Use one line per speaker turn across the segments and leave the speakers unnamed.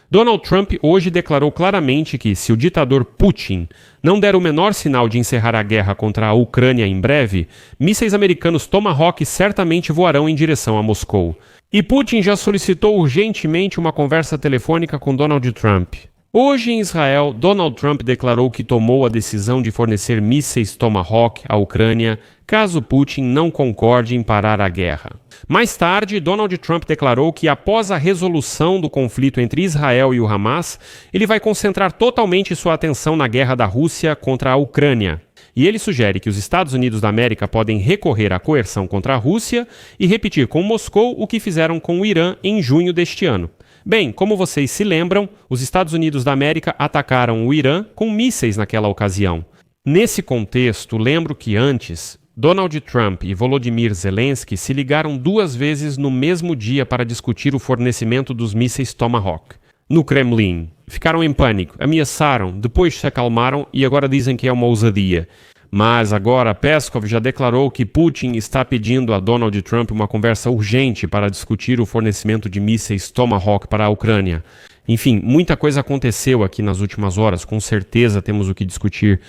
Donald Trump hoje declarou claramente que, se o ditador Putin não der o menor sinal de encerrar a guerra contra a Ucrânia em breve, mísseis americanos Tomahawk certamente voarão em direção a Moscou. E Putin já solicitou urgentemente uma conversa telefônica com Donald Trump. Hoje em Israel, Donald Trump declarou que tomou a decisão de fornecer mísseis Tomahawk à Ucrânia caso Putin não concorde em parar a guerra. Mais tarde, Donald Trump declarou que após a resolução do conflito entre Israel e o Hamas, ele vai concentrar totalmente sua atenção na guerra da Rússia contra a Ucrânia. E ele sugere que os Estados Unidos da América podem recorrer à coerção contra a Rússia e repetir com Moscou o que fizeram com o Irã em junho deste ano. Bem, como vocês se lembram, os Estados Unidos da América atacaram o Irã com mísseis naquela ocasião. Nesse contexto, lembro que antes, Donald Trump e Volodymyr Zelensky se ligaram 2 vezes no mesmo dia para discutir o fornecimento dos mísseis Tomahawk. No Kremlin, ficaram em pânico, ameaçaram, depois se acalmaram e agora dizem que é uma ousadia. Mas agora Peskov já declarou que Putin está pedindo a Donald Trump uma conversa urgente para discutir o fornecimento de mísseis Tomahawk para a Ucrânia. Enfim, muita coisa aconteceu aqui nas últimas horas, com certeza temos o que discutir.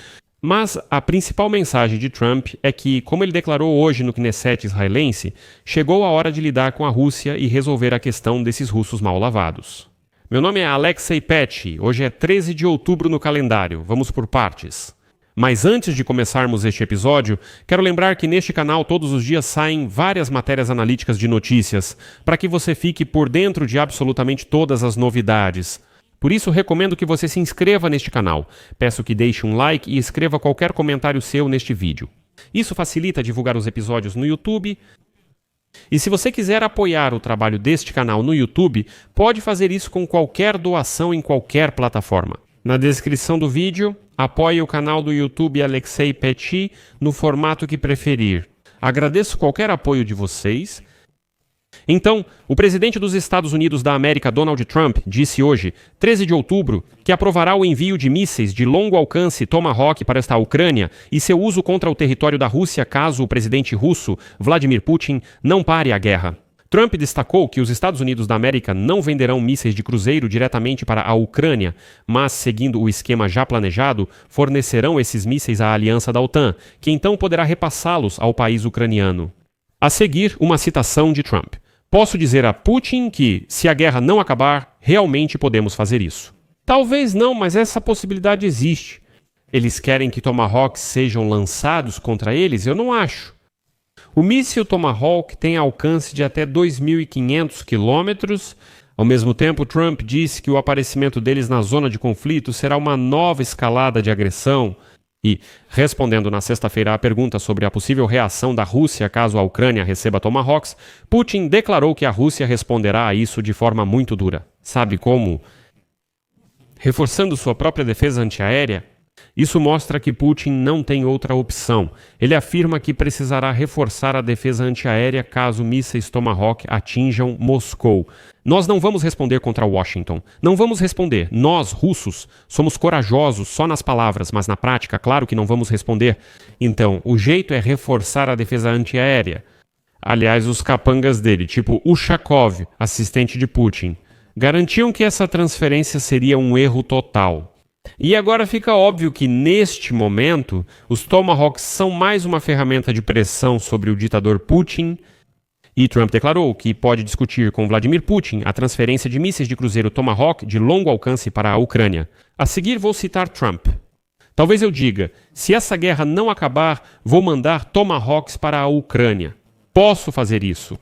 Mas a principal mensagem de Trump é que, como ele declarou hoje no Knesset israelense, chegou a hora de lidar com a Rússia e resolver a questão desses russos mal lavados. Meu nome é Alexei Petty, hoje é 13 de outubro no calendário, vamos por partes. Mas antes de começarmos este episódio, quero lembrar que neste canal todos os dias saem várias matérias analíticas de notícias, para que você fique por dentro de absolutamente todas as novidades. Por isso, recomendo que você se inscreva neste canal. Peço que deixe um like e escreva qualquer comentário seu neste vídeo. Isso facilita divulgar os episódios no YouTube. E se você quiser apoiar o trabalho deste canal no YouTube, pode fazer isso com qualquer doação em qualquer plataforma. Na descrição do vídeo, apoie o canal do YouTube Alexei Petty no formato que preferir. Agradeço qualquer apoio de vocês. Então, o presidente dos Estados Unidos da América, Donald Trump, disse hoje, 13 de outubro, que aprovará o envio de mísseis de longo alcance Tomahawk para esta Ucrânia e seu uso contra o território da Rússia caso o presidente russo, Vladimir Putin, não pare a guerra. Trump destacou que os Estados Unidos da América não venderão mísseis de cruzeiro diretamente para a Ucrânia, mas, seguindo o esquema já planejado, fornecerão esses mísseis à aliança da OTAN, que então poderá repassá-los ao país ucraniano. A seguir, uma citação de Trump. Posso dizer a Putin que, se a guerra não acabar, realmente podemos fazer isso. Talvez não, mas essa possibilidade existe. Eles querem que Tomahawks sejam lançados contra eles? Eu não acho. O míssil Tomahawk tem alcance de até 2.500 quilômetros. Ao mesmo tempo, Trump disse que o aparecimento deles na zona de conflito será uma nova escalada de agressão. E, respondendo na sexta-feira à pergunta sobre a possível reação da Rússia caso a Ucrânia receba Tomahawks, Putin declarou que a Rússia responderá a isso de forma muito dura. Sabe como? Reforçando sua própria defesa antiaérea? Isso mostra que Putin não tem outra opção. Ele afirma que precisará reforçar a defesa antiaérea caso mísseis Tomahawk atinjam Moscou. Nós não vamos responder contra Washington. Não vamos responder. Nós, russos, somos corajosos só nas palavras, mas na prática, claro que não vamos responder. Então, o jeito é reforçar a defesa antiaérea. Aliás, os capangas dele, tipo Ushakov, assistente de Putin, garantiam que essa transferência seria um erro total. E agora fica óbvio que, neste momento, os Tomahawks são mais uma ferramenta de pressão sobre o ditador Putin, e Trump declarou que pode discutir com Vladimir Putin a transferência de mísseis de cruzeiro Tomahawk de longo alcance para a Ucrânia. A seguir vou citar Trump. Talvez eu diga, se essa guerra não acabar, vou mandar Tomahawks para a Ucrânia. Posso fazer isso.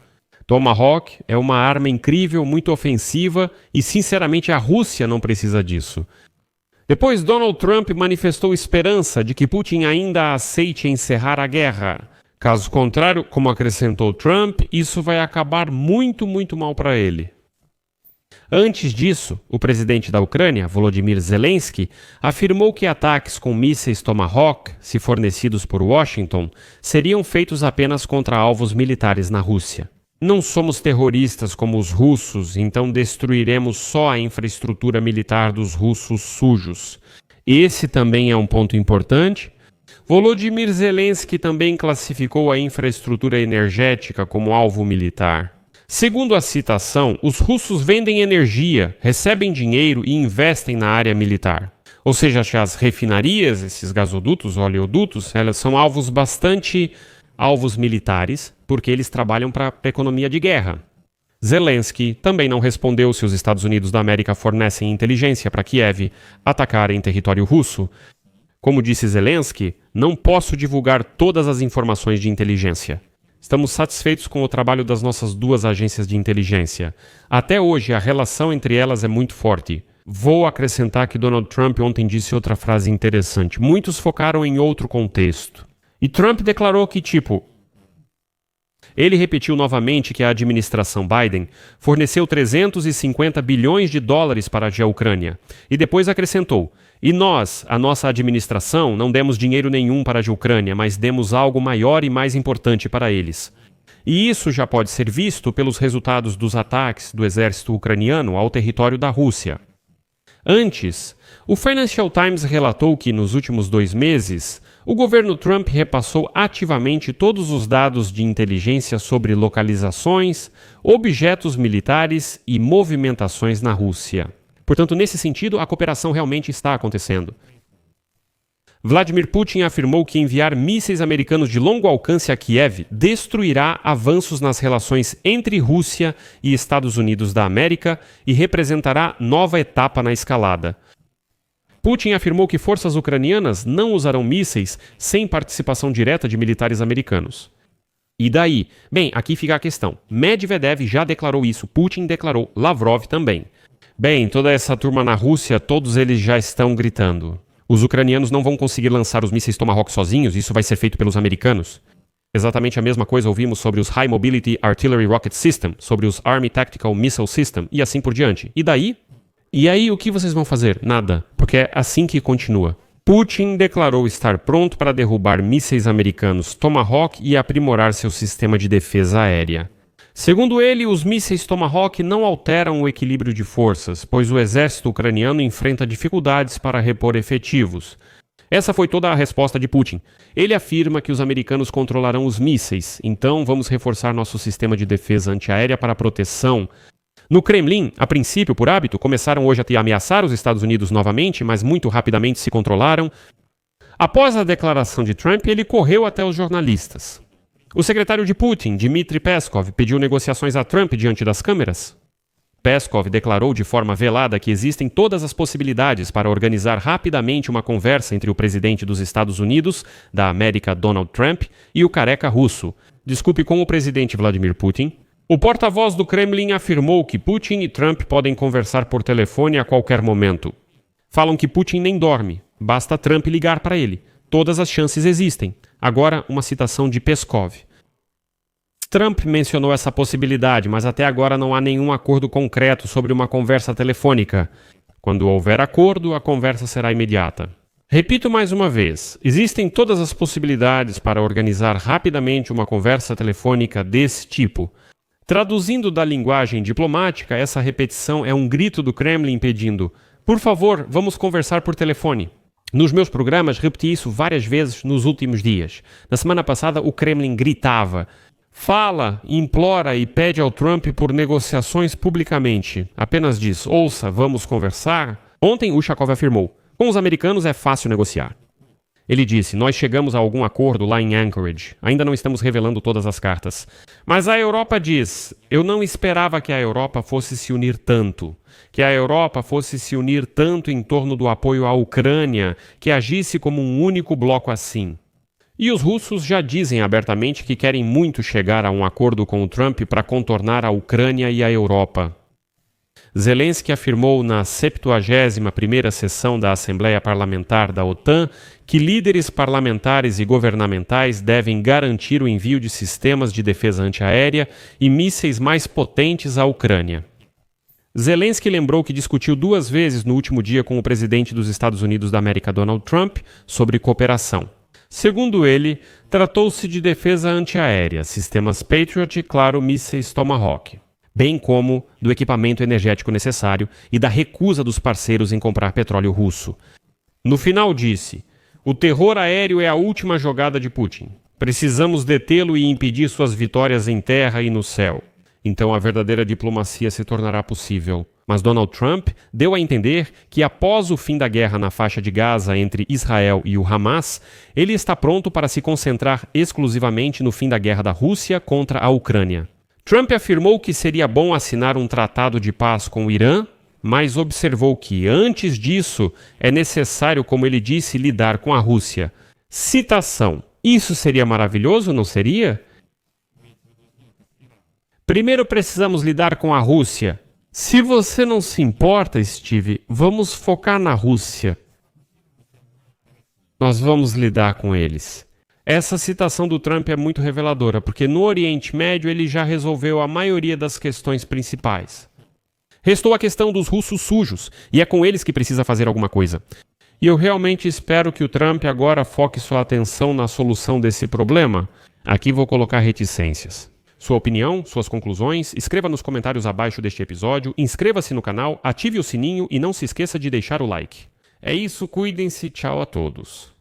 Tomahawk é uma arma incrível, muito ofensiva, e sinceramente a Rússia não precisa disso. Depois, Donald Trump manifestou esperança de que Putin ainda aceite encerrar a guerra. Caso contrário, como acrescentou Trump, isso vai acabar muito mal para ele. Antes disso, o presidente da Ucrânia, Volodymyr Zelensky, afirmou que ataques com mísseis Tomahawk, se fornecidos por Washington, seriam feitos apenas contra alvos militares na Rússia. Não somos terroristas como os russos, então destruiremos só a infraestrutura militar dos russos sujos. Esse também é um ponto importante. Volodymyr Zelensky também classificou a infraestrutura energética como alvo militar. Segundo a citação, os russos vendem energia, recebem dinheiro e investem na área militar. Ou seja, as refinarias, esses gasodutos, oleodutos, elas são alvos militares, porque eles trabalham para a economia de guerra. Zelensky também não respondeu se os Estados Unidos da América fornecem inteligência para Kiev atacar em território russo. Como disse Zelensky, não posso divulgar todas as informações de inteligência. Estamos satisfeitos com o trabalho das nossas duas agências de inteligência. Até hoje, a relação entre elas é muito forte. Vou acrescentar que Donald Trump ontem disse outra frase interessante. Muitos focaram em outro contexto. E Trump declarou que, ele repetiu novamente que a administração Biden forneceu 350 bilhões de dólares para a Ucrânia. E depois acrescentou: e nós, a nossa administração, não demos dinheiro nenhum para a Ucrânia, mas demos algo maior e mais importante para eles. E isso já pode ser visto pelos resultados dos ataques do exército ucraniano ao território da Rússia. Antes, o Financial Times relatou que, nos últimos 2 meses, o governo Trump repassou ativamente todos os dados de inteligência sobre localizações, objetos militares e movimentações na Rússia. Portanto, nesse sentido, a cooperação realmente está acontecendo. Vladimir Putin afirmou que enviar mísseis americanos de longo alcance a Kiev destruirá avanços nas relações entre Rússia e Estados Unidos da América e representará nova etapa na escalada. Putin afirmou que forças ucranianas não usarão mísseis sem participação direta de militares americanos. E daí? Bem, aqui fica a questão. Medvedev já declarou isso, Putin declarou, Lavrov também. Bem, toda essa turma na Rússia, todos eles já estão gritando. Os ucranianos não vão conseguir lançar os mísseis Tomahawk sozinhos, isso vai ser feito pelos americanos. Exatamente a mesma coisa ouvimos sobre os High Mobility Artillery Rocket System, sobre os Army Tactical Missile System e assim por diante. E daí? E aí o que vocês vão fazer? Nada, porque é assim que continua. Putin declarou estar pronto para derrubar mísseis americanos Tomahawk e aprimorar seu sistema de defesa aérea. Segundo ele, os mísseis Tomahawk não alteram o equilíbrio de forças, pois o exército ucraniano enfrenta dificuldades para repor efetivos. Essa foi toda a resposta de Putin. Ele afirma que os americanos controlarão os mísseis, então vamos reforçar nosso sistema de defesa antiaérea para proteção. No Kremlin, a princípio, por hábito, começaram hoje a ameaçar os Estados Unidos novamente, mas muito rapidamente se controlaram. Após a declaração de Trump, ele correu até os jornalistas. O secretário de Putin, Dmitry Peskov, pediu negociações a Trump diante das câmeras. Peskov declarou de forma velada que existem todas as possibilidades para organizar rapidamente uma conversa entre o presidente dos Estados Unidos, da América Donald Trump, e o careca russo. Desculpe, com o presidente Vladimir Putin. O porta-voz do Kremlin afirmou que Putin e Trump podem conversar por telefone a qualquer momento. Falam que Putin nem dorme, basta Trump ligar para ele. Todas as chances existem. Agora, uma citação de Peskov. Trump mencionou essa possibilidade, mas até agora não há nenhum acordo concreto sobre uma conversa telefônica. Quando houver acordo, a conversa será imediata. Repito mais uma vez, existem todas as possibilidades para organizar rapidamente uma conversa telefônica desse tipo. Traduzindo da linguagem diplomática, essa repetição é um grito do Kremlin pedindo: por favor, vamos conversar por telefone. Nos meus programas, repeti isso várias vezes nos últimos dias. Na semana passada, o Kremlin gritava: fala, implora e pede ao Trump por negociações publicamente. Apenas diz: ouça, vamos conversar. Ontem, Ushakov afirmou: com os americanos é fácil negociar. Ele disse: nós chegamos a algum acordo lá em Anchorage. Ainda não estamos revelando todas as cartas. Mas a Europa diz: eu não esperava que a Europa fosse se unir tanto. Que a Europa fosse se unir tanto em torno do apoio à Ucrânia, que agisse como um único bloco assim. E os russos já dizem abertamente que querem muito chegar a um acordo com o Trump para contornar a Ucrânia e a Europa. Zelensky afirmou na 71ª sessão da Assembleia Parlamentar da OTAN que líderes parlamentares e governamentais devem garantir o envio de sistemas de defesa antiaérea e mísseis mais potentes à Ucrânia. Zelensky lembrou que discutiu 2 vezes no último dia com o presidente dos Estados Unidos da América, Donald Trump, sobre cooperação. Segundo ele, tratou-se de defesa antiaérea, sistemas Patriot e, claro, mísseis Tomahawk, bem como do equipamento energético necessário e da recusa dos parceiros em comprar petróleo russo. No final disse: o terror aéreo é a última jogada de Putin. Precisamos detê-lo e impedir suas vitórias em terra e no céu. Então a verdadeira diplomacia se tornará possível. Mas Donald Trump deu a entender que após o fim da guerra na faixa de Gaza entre Israel e o Hamas, ele está pronto para se concentrar exclusivamente no fim da guerra da Rússia contra a Ucrânia. Trump afirmou que seria bom assinar um tratado de paz com o Irã, mas observou que, antes disso, é necessário, como ele disse, lidar com a Rússia. Citação: isso seria maravilhoso, não seria? Primeiro precisamos lidar com a Rússia. Se você não se importa, Steve, vamos focar na Rússia. Nós vamos lidar com eles. Essa citação do Trump é muito reveladora, porque no Oriente Médio ele já resolveu a maioria das questões principais. Restou a questão dos russos sujos, e é com eles que precisa fazer alguma coisa. E eu realmente espero que o Trump agora foque sua atenção na solução desse problema. Aqui vou colocar reticências. Sua opinião, suas conclusões, escreva nos comentários abaixo deste episódio, inscreva-se no canal, ative o sininho e não se esqueça de deixar o like. É isso, cuidem-se, tchau a todos.